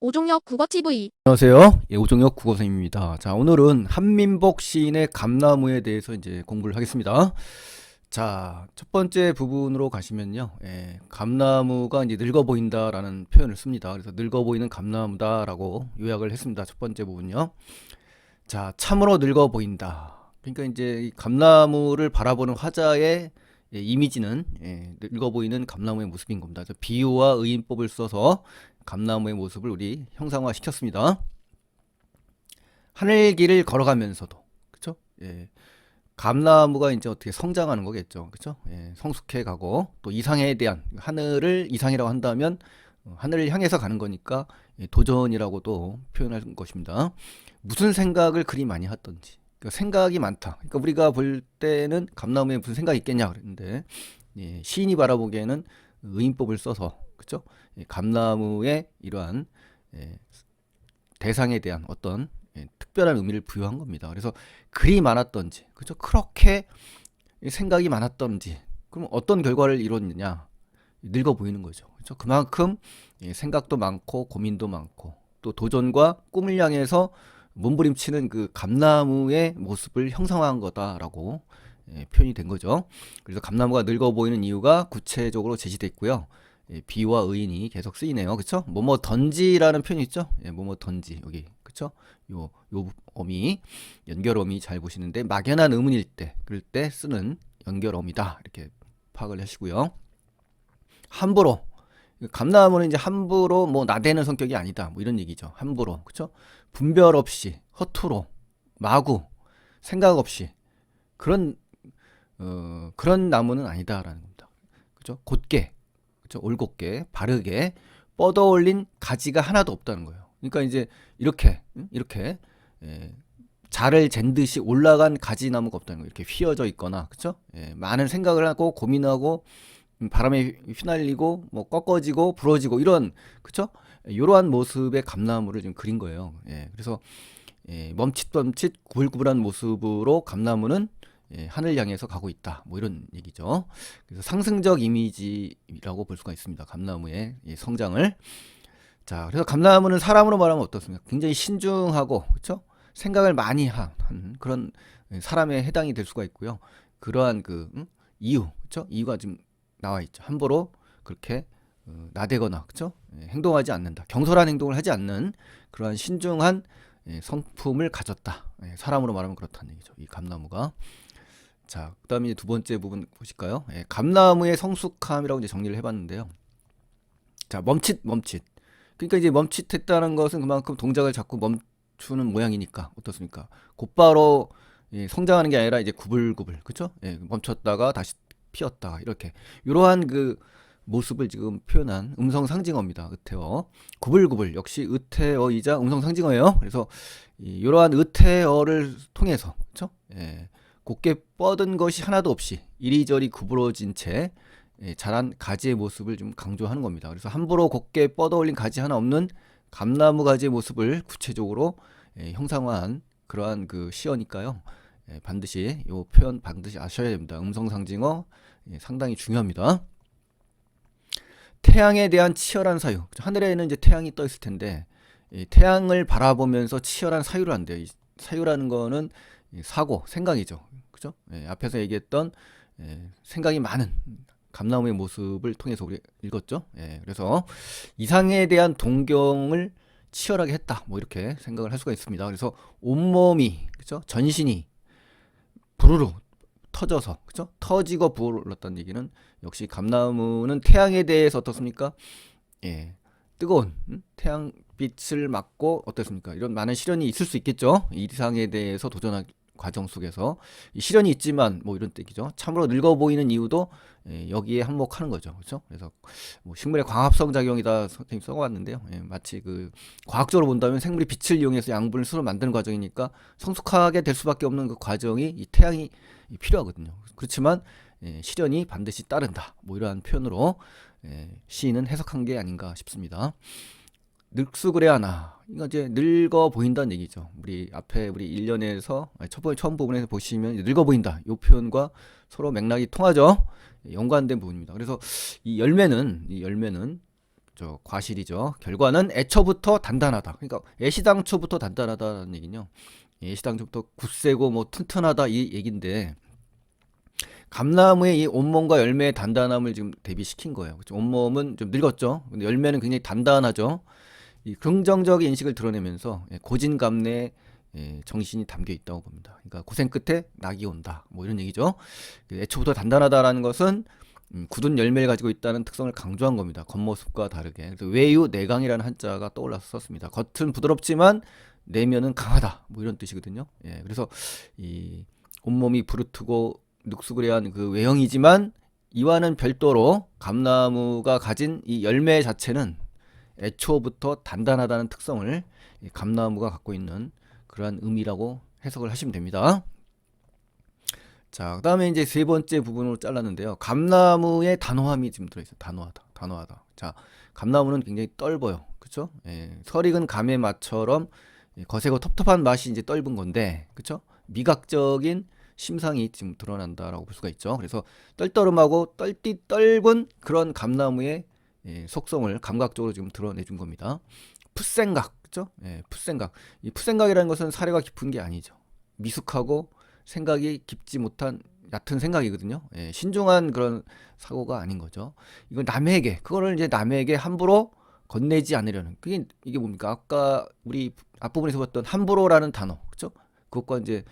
오종혁 국어TV. 안녕하세요. 예, 오종혁 국어선생님입니다. 자, 오늘은 한민복 시인의 감나무에 대해서 이제 공부를 하겠습니다. 자, 첫 번째 부분으로 가시면요. 감나무가 이제 늙어 보인다라는 표현을 씁니다. 그래서 늙어 보이는 감나무다라고 요약을 했습니다. 첫 번째 부분요. 자, 참으로 늙어 보인다. 그러니까 이제 이 감나무를 바라보는 화자의 이미지는 늙어 보이는 감나무의 모습인 겁니다. 그래서 비유와 의인법을 써서 감나무의 모습을 우리 형상화 시켰습니다. 하늘길을 걸어가면서도, 그쵸? 감나무가 이제 어떻게 성장하는 거겠죠. 그쵸? 성숙해 가고, 또 이상에 대한, 하늘을 이상이라고 한다면, 하늘을 향해서 가는 거니까, 도전이라고도 표현할 것입니다. 무슨 생각을 그리 많이 했던지. 그러니까 생각이 많다. 그러니까 우리가 볼 때는 감나무에 무슨 생각이 있겠냐 그랬는데, 시인이 바라보기에는 의인법을 써서, 그쵸? 감나무의 이러한 대상에 대한 어떤 특별한 의미를 부여한 겁니다. 그래서 글이 많았던지, 그죠? 그렇게 생각이 많았던지, 그럼 어떤 결과를 이뤘느냐? 늙어 보이는 거죠. 그렇죠? 그만큼 생각도 많고 고민도 많고 또 도전과 꿈을 향해서 몸부림치는 그 감나무의 모습을 형상화한 거다라고 표현이 된 거죠. 그래서 감나무가 늙어 보이는 이유가 구체적으로 제시돼 있고요. 비와 의인이 계속 쓰이네요. 그쵸? 뭐뭐 던지라는 표현이 있죠? 뭐뭐 던지. 여기. 그쵸? 요 어미, 연결어미 잘 보시는데, 막연한 의문일 때, 그럴 때 쓰는 연결어미다. 이렇게 파악을 하시고요. 함부로. 감나무는 이제 함부로 뭐 나대는 성격이 아니다. 뭐 이런 얘기죠. 함부로. 그쵸? 분별 없이, 허투루, 마구, 생각 없이. 그런, 그런 나무는 아니다라는 겁니다. 그죠? 곧게. 그렇죠? 올곧게 바르게 뻗어 올린 가지가 하나도 없다는 거예요. 그러니까 이제 이렇게 자를 잰 듯이 올라간 가지 나무가 없다는 거예요. 이렇게 휘어져 있거나, 그렇죠? 많은 생각을 하고 고민하고 바람에 휘날리고 뭐 꺾어지고 부러지고 이런, 그렇죠? 이러한 모습의 감나무를 지금 그린 거예요. 그래서 멈칫멈칫 구불구불한 모습으로 감나무는 하늘 향해서 가고 있다. 뭐 이런 얘기죠. 그래서 상승적 이미지라고 볼 수가 있습니다. 감나무의 성장을. 자, 그래서 감나무는 사람으로 말하면 어떻습니까? 굉장히 신중하고, 그렇죠? 생각을 많이 한 그런 사람에 해당이 될 수가 있고요. 그러한 그 이유, 그렇죠? 이유가 지금 나와 있죠. 함부로 그렇게 나대거나, 그렇죠? 행동하지 않는다. 경솔한 행동을 하지 않는 그러한 신중한 성품을 가졌다. 사람으로 말하면 그렇다는 얘기죠. 이 감나무가. 자, 그 다음에 두 번째 부분 보실까요? 감나무의 성숙함이라고 이제 정리를 해봤는데요. 자, 멈칫. 그러니까 이제 멈칫했다는 것은 그만큼 동작을 자꾸 멈추는 모양이니까 어떻습니까? 곧바로 성장하는 게 아니라 이제 구불구불, 그쵸? 멈췄다가 다시 피었다 이렇게 이러한 그 모습을 지금 표현한 음성 상징어입니다. 의태어. 구불구불 역시 의태어이자 음성 상징어예요. 그래서 이러한 의태어를 통해서, 그쵸? 곧게 뻗은 것이 하나도 없이 이리저리 구부러진 채 자란 가지의 모습을 좀 강조하는 겁니다. 그래서 함부로 곧게 뻗어 올린 가지 하나 없는 감나무 가지의 모습을 구체적으로 형상화한 그러한 그 시어니까요. 반드시 이 표현 반드시 아셔야 됩니다. 음성 상징어 상당히 중요합니다. 태양에 대한 치열한 사유. 하늘에는 이제 태양이 떠 있을 텐데 태양을 바라보면서 치열한 사유를 한대요. 이 사유라는 거는 사고, 생각이죠. 그죠? 앞에서 얘기했던 생각이 많은 감나무의 모습을 통해서 우리 읽었죠. 그래서 이상에 대한 동경을 치열하게 했다. 뭐 이렇게 생각을 할 수가 있습니다. 그래서 온몸이, 그죠? 전신이 부르르 터져서, 그죠? 터지고 부어올랐다는 얘기는 역시 감나무는 태양에 대해서 어떻습니까? 뜨거운 태양빛을 맞고 어떻습니까? 이런 많은 시련이 있을 수 있겠죠. 이상에 대해서 도전할 과정 속에서 이 시련이 있지만 뭐 이런 뜻이죠. 참으로 늙어 보이는 이유도 여기에 한몫하는 거죠. 그렇죠? 그래서 뭐 식물의 광합성 작용이다 선생님 써왔는데요. 마치 그 과학적으로 본다면 생물이 빛을 이용해서 양분을 스스로 만드는 과정이니까 성숙하게 될 수밖에 없는 그 과정이 이 태양이 필요하거든요. 그렇지만 시련이 반드시 따른다. 뭐 이러한 표현으로 시인은 해석한 게 아닌가 싶습니다. 늙수그레하나 이거 이제 늙어 보인다는 얘기죠. 우리 앞에 우리 1년에서 처음 부분에서 보시면 늙어 보인다 이 표현과 서로 맥락이 통하죠. 연관된 부분입니다. 그래서 이 열매는 저 과실이죠. 결과는 애초부터 단단하다. 그러니까 애시당초부터 단단하다는 얘기는요. 애시당초부터 굳세고 뭐 튼튼하다 이 얘기인데 감나무의 이 온몸과 열매의 단단함을 지금 대비시킨 거예요. 그렇죠? 온몸은 좀 늙었죠. 근데 열매는 굉장히 단단하죠. 이 긍정적인 인식을 드러내면서 고진감래의 정신이 담겨 있다고 봅니다. 그러니까 고생 끝에 낙이 온다. 뭐 이런 얘기죠. 애초부터 단단하다라는 것은 굳은 열매를 가지고 있다는 특성을 강조한 겁니다. 겉모습과 다르게. 그래서 외유 내강이라는 한자가 떠올라서 썼습니다. 겉은 부드럽지만 내면은 강하다. 뭐 이런 뜻이거든요. 예, 그래서 이 온몸이 부르트고 늑수그레한 그 외형이지만 이와는 별도로 감나무가 가진 이 열매 자체는 애초부터 단단하다는 특성을 이 감나무가 갖고 있는 그러한 의미라고 해석을 하시면 됩니다. 자, 그다음에 이제 세 번째 부분으로 잘랐는데요. 감나무의 단호함이 지금 들어있어요. 단호하다, 단호하다. 자, 감나무는 굉장히 떫어요, 그렇죠? 예, 설익은 감의 맛처럼 거세고 텁텁한 맛이 이제 떫은 건데, 그렇죠? 미각적인 심상이 지금 드러난다라고 볼 수가 있죠. 그래서 떨떠름하고 떨띠 떫은 그런 감나무의 속성을 감각적으로 지금 드러내준 겁니다. 풋생각, 그렇죠? 예, 풋생각. 이 풋생각이라는 것은 사려가 깊은 게 아니죠. 미숙하고 생각이 깊지 못한 얕은 생각이거든요. 예, 신중한 그런 사고가 아닌 거죠. 이건 남에게, 그거를 이제 남에게 함부로 건네지 않으려는. 그게 이게 뭡니까? 아까 우리 앞부분에서 봤던 함부로라는 단어, 그렇죠? 그것과 이제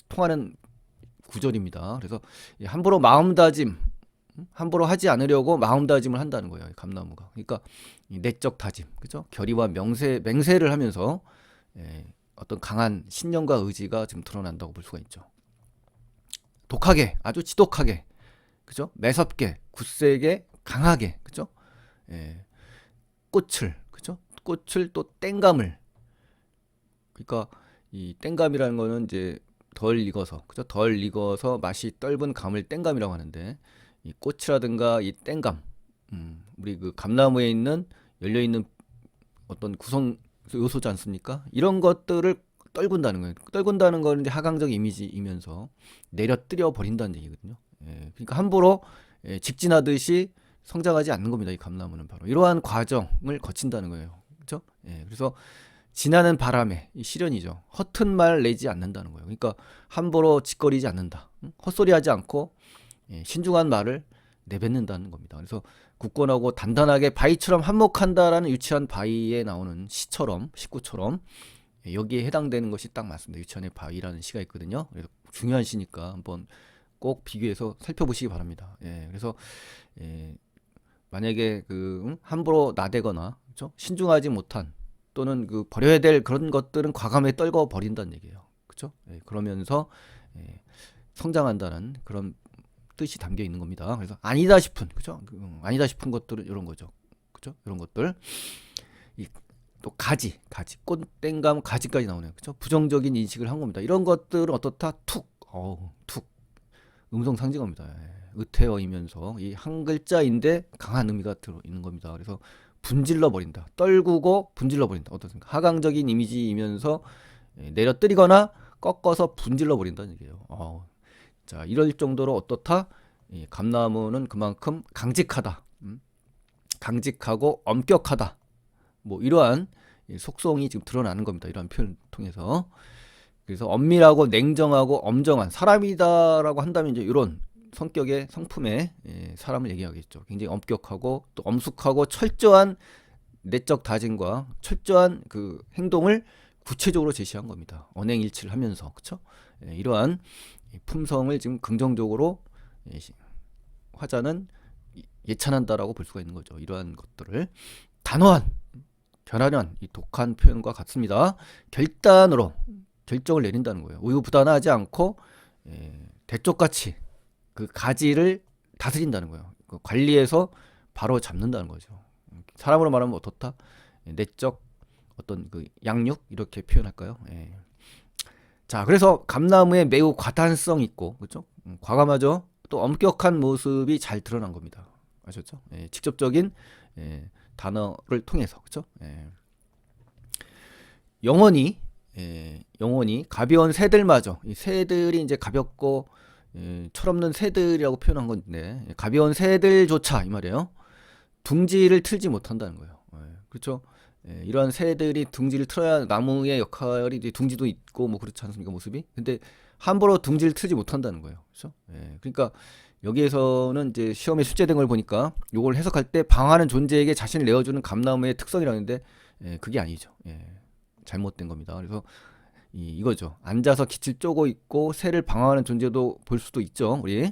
통하는 구절입니다. 그래서 함부로 마음다짐, 함부로 하지 않으려고 마음다짐을 한다는 거예요. 감나무가. 그러니까 내적 다짐, 그렇죠? 결의와 맹세를 하면서 어떤 강한 신념과 의지가 지금 드러난다고 볼 수가 있죠. 독하게, 아주 지독하게, 그죠? 매섭게, 굳세게, 강하게, 그죠? 꽃을, 그죠? 꽃을 또 땡감을. 그러니까 이 땡감이라는 거는 이제 덜 익어서, 그죠? 덜 익어서 맛이 떫은 감을 땡감이라고 하는데 이 꽃이라든가 이 땡감, 우리 그 감나무에 있는 열려 있는 어떤 구성 요소지 않습니까? 이런 것들을 떨군다는 거예요. 떨군다는 거는 이제 하강적 이미지이면서 내려뜨려 버린다는 얘기거든요. 그러니까 함부로 직진하듯이 성장하지 않는 겁니다. 이 감나무는 바로 이러한 과정을 거친다는 거예요. 그렇죠? 그래서 지나는 바람에 이 실현이죠. 허튼 말 내지 않는다는 거예요. 그러니까 함부로 짓거리지 않는다. 헛소리하지 않고 신중한 말을 내뱉는다는 겁니다. 그래서 굳건하고 단단하게 바위처럼 한몫한다라는 유치한 바위에 나오는 시처럼 시구처럼 여기에 해당되는 것이 딱 맞습니다. 유치원의 바위라는 시가 있거든요. 그래서 중요한 시니까 한번 꼭 비교해서 살펴보시기 바랍니다. 그래서 만약에 그 함부로 나대거나 그렇죠? 신중하지 못한 또는 그 버려야 될 그런 것들은 과감하게 떨궈 버린다는 얘기예요. 그렇죠? 그러면서 성장한다는 그런 뜻이 담겨 있는 겁니다. 그래서 아니다 싶은, 그죠? 아니다 싶은 것들은 이런 거죠. 그죠? 이런 것들. 또 가지, 꽃땡감 가지까지 나오네요. 그죠? 부정적인 인식을 한 겁니다. 이런 것들은 어떻다? 툭, 툭. 음성 상징어입니다. 의태어이면서 이 한 글자인데 강한 의미가 들어 있는 겁니다. 그래서 분질러 버린다. 떨구고 분질러 버린다. 어떻습니까? 하강적인 이미지이면서 내려뜨리거나 꺾어서 분질러 버린다는 얘기예요. 자, 이럴 정도로 어떻다? 감나무는 그만큼 강직하다. 강직하고 엄격하다. 뭐 이러한 속성이 지금 드러나는 겁니다. 이러한 표현을 통해서. 그래서 엄밀하고 냉정하고 엄정한 사람이다라고 한다면 이제 이런 성격의 성품의 사람을 얘기하겠죠. 굉장히 엄격하고 또 엄숙하고 철저한 내적 다짐과 철저한 그 행동을 구체적으로 제시한 겁니다. 언행일치를 하면서, 그렇죠? 이러한 품성을 지금 긍정적으로 화자는 예찬한다라고 볼 수가 있는 거죠. 이러한 것들을 단호한, 결연한 이 독한 표현과 같습니다. 결단으로 결정을 내린다는 거예요. 우유부단하지 않고 대쪽같이 그 가지를 다스린다는 거예요. 그 관리해서 바로 잡는다는 거죠. 사람으로 말하면 어떻다? 내적 어떤 그 양육 이렇게 표현할까요? 자, 그래서 감나무에 매우 과단성 있고, 그렇죠? 과감하죠. 또 엄격한 모습이 잘 드러난 겁니다. 아셨죠? 직접적인 단어를 통해서, 그렇죠? 영원히 가벼운 새들마저 이 새들이 이제 가볍고 철없는 새들이라고 표현한 건데 가벼운 새들조차 이 말이에요. 둥지를 틀지 못한다는 거예요. 그렇죠? 이러한 새들이 둥지를 틀어야 나무의 역할이 이제 둥지도 있고 뭐 그렇지 않습니까 모습이? 근데 함부로 둥지를 틀지 못한다는 거예요. 그렇죠? 그러니까 여기에서는 이제 시험에 출제된 걸 보니까 요걸 해석할 때 방하는 존재에게 자신을 내어주는 감나무의 특성이라는데 그게 아니죠. 잘못된 겁니다. 그래서 이거죠. 앉아서 깃을 쪼고 있고 새를 방어하는 존재도 볼 수도 있죠. 우리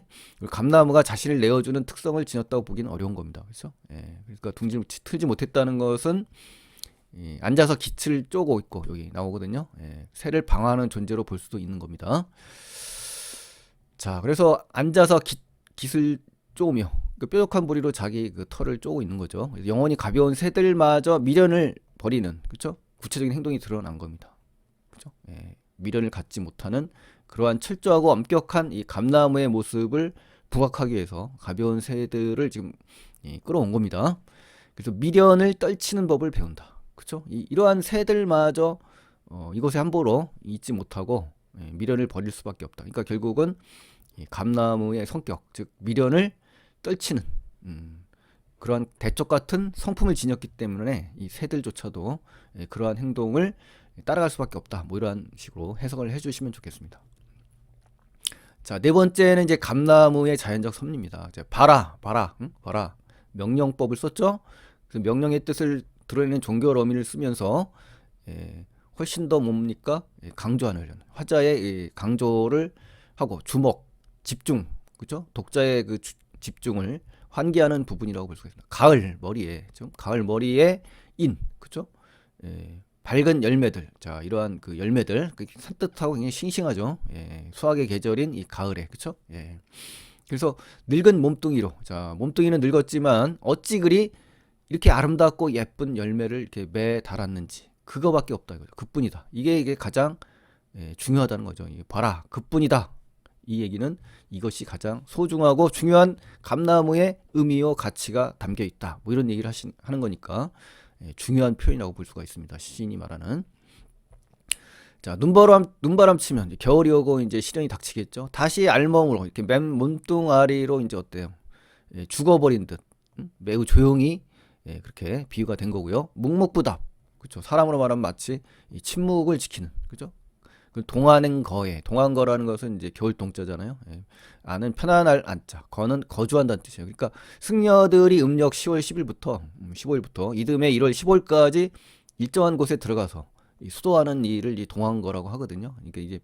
감나무가 자신을 내어주는 특성을 지녔다고 보기는 어려운 겁니다. 그렇죠? 그러니까 둥지를 틀지 못했다는 것은 앉아서 깃을 쪼고 있고 여기 나오거든요. 새를 방어하는 존재로 볼 수도 있는 겁니다. 자, 그래서 앉아서 깃을 쪼으며 그 뾰족한 부리로 자기 그 털을 쪼고 있는 거죠. 영혼이 가벼운 새들마저 미련을 버리는 그렇죠? 구체적인 행동이 드러난 겁니다. 그렇죠? 미련을 갖지 못하는 그러한 철저하고 엄격한 이 감나무의 모습을 부각하기 위해서 가벼운 새들을 지금 끌어온 겁니다. 그래서 미련을 떨치는 법을 배운다. 그렇죠? 이러한 새들마저 이곳에 함부로 있지 못하고 미련을 버릴 수밖에 없다. 그러니까 결국은 이 감나무의 성격, 즉 미련을 떨치는 그러한 대쪽 같은 성품을 지녔기 때문에 이 새들조차도 그러한 행동을 따라갈 수밖에 없다. 뭐 이러한 식으로 해석을 해주시면 좋겠습니다. 자, 네 번째는 이제 감나무의 자연적 섭리입니다. 이제 봐라, 응? 봐라. 명령법을 썼죠. 그래서 명령의 뜻을 드러내는 종교적 의미를 쓰면서 훨씬 더 뭡니까? 강조하는 화자의 강조를 하고 주목, 집중, 그렇죠? 독자의 그 집중을 환기하는 부분이라고 볼 수가 있습니다. 가을 머리에 좀 가을 머리에 그렇죠? 밝은 열매들, 자 이러한 그 열매들 산뜻하고 굉장히 싱싱하죠. 수확의 계절인 이 가을에, 그렇죠? 그래서 늙은 몸뚱이로, 자 몸뚱이는 늙었지만 어찌 그리 이렇게 아름답고 예쁜 열매를 이렇게 매 달았는지 그거밖에 없다 이거죠. 그뿐이다. 이게 가장 중요하다는 거죠. 봐라, 그뿐이다. 이 얘기는 이것이 가장 소중하고 중요한 감나무의 의미와 가치가 담겨 있다. 뭐 이런 얘기를 하는 거니까 중요한 표현이라고 볼 수가 있습니다. 시인이 말하는. 자, 눈바람 치면 겨울이 오고 이제 시련이 닥치겠죠. 다시 알몸으로 이렇게 맨 몸뚱아리로 이제 어때요? 죽어버린 듯 매우 조용히 그렇게 비유가 된 거고요. 묵묵부답, 그렇죠. 사람으로 말하면 마치 침묵을 지키는, 그죠? 동안거라는 것은 이제 겨울 동자잖아요. 안은 편안할 안자, 거는 거주한다는 뜻이에요. 그러니까 승려들이 음력 10월 10일부터 15일부터 이듬해 1월 15일까지 일정한 곳에 들어가서 수도하는 일을 이 동안거라고 하거든요. 그러니까 이제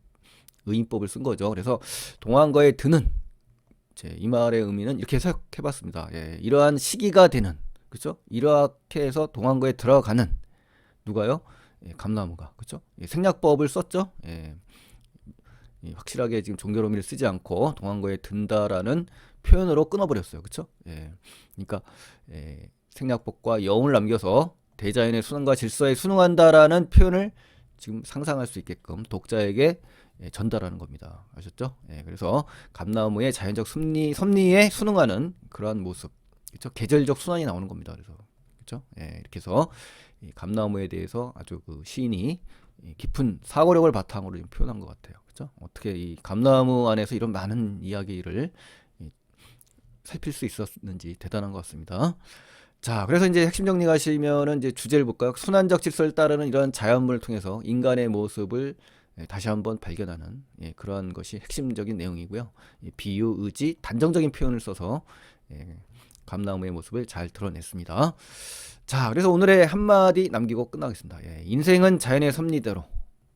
의인법을 쓴 거죠. 그래서 동안거에 드는 이 말의 의미는 이렇게 해석해봤습니다. 이러한 시기가 되는, 그렇죠? 이렇게 해서 동안거에 들어가는 누가요? 감나무가, 그렇죠? 생략법을 썼죠. 확실하게 지금 종교로 의미를 쓰지 않고 동안거에 든다라는 표현으로 끊어버렸어요, 그렇죠? 그러니까 생략법과 여운을 남겨서 대자연의 순환과 질서에 순응한다라는 표현을 지금 상상할 수 있게끔 독자에게 전달하는 겁니다. 아셨죠? 그래서 감나무의 자연적 섭리에 순응하는 그러한 모습, 그렇죠? 계절적 순환이 나오는 겁니다. 그래서 그렇죠? 이렇게 해서 이 감나무에 대해서 아주 그 시인이 깊은 사고력을 바탕으로 표현한 것 같아요. 그렇죠? 어떻게 이 감나무 안에서 이런 많은 이야기를 살필 수 있었는지 대단한 것 같습니다. 자, 그래서 이제 핵심 정리 가시면은 이제 주제를 볼까요? 순환적 질서를 따르는 이런 자연물을 통해서 인간의 모습을 다시 한번 발견하는 그러한 것이 핵심적인 내용이고요. 비유, 의지, 단정적인 표현을 써서 감나무의 모습을 잘 드러냈습니다. 자, 그래서 오늘의 한마디 남기고 끝나겠습니다. 인생은 자연의 섭리대로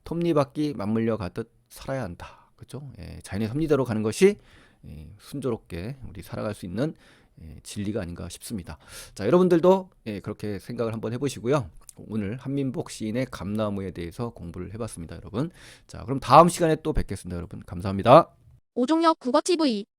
톱니바퀴 맞물려 가듯 살아야 한다. 그렇죠? 자연의 섭리대로 가는 것이 순조롭게 우리 살아갈 수 있는 진리가 아닌가 싶습니다. 자, 여러분들도 그렇게 생각을 한번 해보시고요. 오늘 한민복 시인의 감나무에 대해서 공부를 해봤습니다, 여러분. 자, 그럼 다음 시간에 또 뵙겠습니다, 여러분. 감사합니다. 오종혁 국어TV